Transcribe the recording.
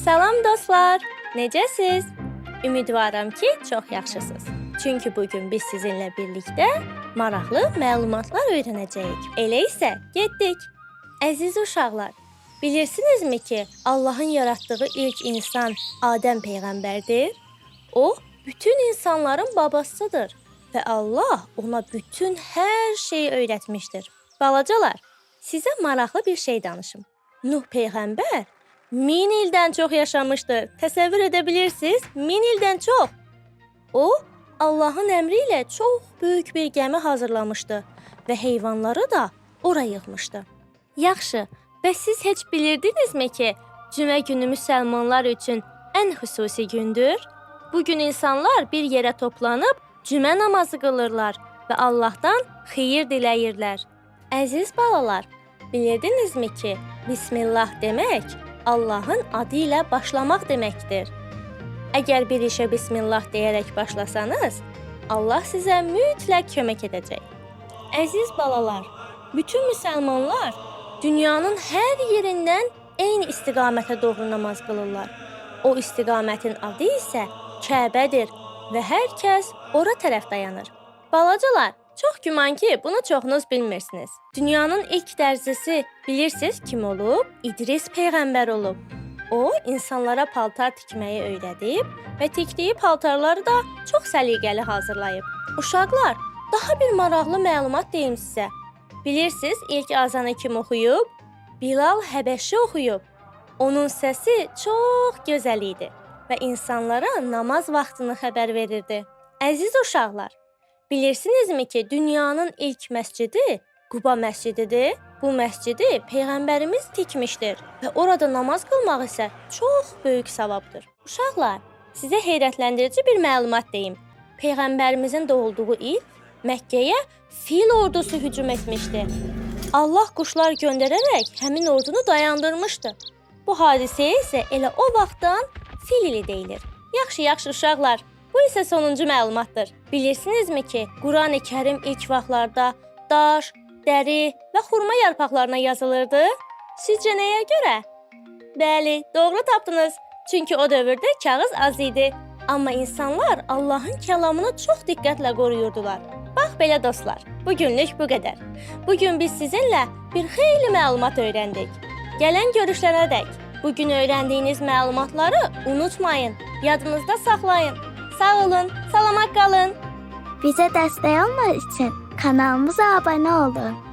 Salam dostlar, necəsiz? Ümidvaram ki, çox yaxşısınız. Çünki bugün biz sizinlə birlikdə maraqlı məlumatlar öyrənəcəyik. Elə isə getdik. Əziz uşaqlar, bilirsinizmi ki, Allahın yaratdığı ilk insan Adəm peyğəmbərdir? O, bütün insanların babasıdır və Allah ona bütün hər şeyi öyrətmişdir. Balacalar, sizə maraqlı bir şey danışım. Nuh peyğəmbər 1000 ildən çox yaşamışdır. Təsəvvür edə bilirsiniz? 1000 ildən çox. O, Allahın əmri ilə çox böyük bir gəmi hazırlamışdı və heyvanları da ora yığmışdı. Yaxşı, və siz heç bilirdinizmi ki, cümə günü müsəlmanlar üçün ən xüsusi gündür? Bu gün insanlar bir yerə toplanıb cümə namazı qılırlar və Allahdan xeyir diləyirlər. Əziz balalar, bilirdinizmi ki, Bismillah demək Allahın adı ilə başlamaq deməkdir. Əgər bir işə Bismillah deyərək başlasanız, Allah sizə mütləq kömək edəcək. Əziz balalar, bütün müsəlmanlar dünyanın hər yerindən eyni istiqamətə doğru namaz qılırlar. O istiqamətin adı isə Kəbədir və hər kəs ora tərəf dayanır. Balacalar, çox güman ki, bunu çoxunuz bilmirsiniz. Dünyanın ilk dərzisi bilirsiniz kim olub? İdris peyğəmbər olub. O, insanlara paltar tikməyi öyrədib və tikdiyi paltarları da çox səliqəli hazırlayıb. Uşaqlar, daha bir maraqlı məlumat deyim sizə. Bilirsiniz, ilk azanı kim oxuyub? Bilal Həbəşi oxuyub. Onun səsi çox gözəl idi və insanlara namaz vaxtını xəbər verirdi. Əziz uşaqlar, bilirsinizmi ki, dünyanın ilk məscidi Quba məscididir? Bu məscidi Peyğəmbərimiz tikmişdir və orada namaz qılmaq isə çox böyük savabdır. Uşaqlar, sizə heyrətləndirici bir məlumat deyim. Peyğəmbərimizin doğulduğu il Məkkəyə fil ordusu hücum etmişdi. Allah quşlar göndərərək həmin ordunu dayandırmışdı. Bu hadisəyə isə elə o vaxtdan fil ili deyilir. Yaxşı uşaqlar, bu isə sonuncu məlumatdır. Bilirsinizmi ki, Qurani-Kərim ilk vaxtlarda daş, dəri və xurma yarpaqlarına yazılırdı? Sizcə nəyə görə? Bəli, doğru tapdınız. Çünki o dövrdə kağız az idi. Amma insanlar Allahın kəlamını çox diqqətlə qoruyurdular. Bax belə dostlar, bugünlük bu qədər. Bugün biz sizinlə bir xeyli məlumat öyrəndik. Gələn görüşlərədək bugün öyrəndiyiniz məlumatları unutmayın, yadınızda saxlayın. Sağ olun, salamat qalın. Bizə dəstək olmaq üçün kanalımıza abunə olun.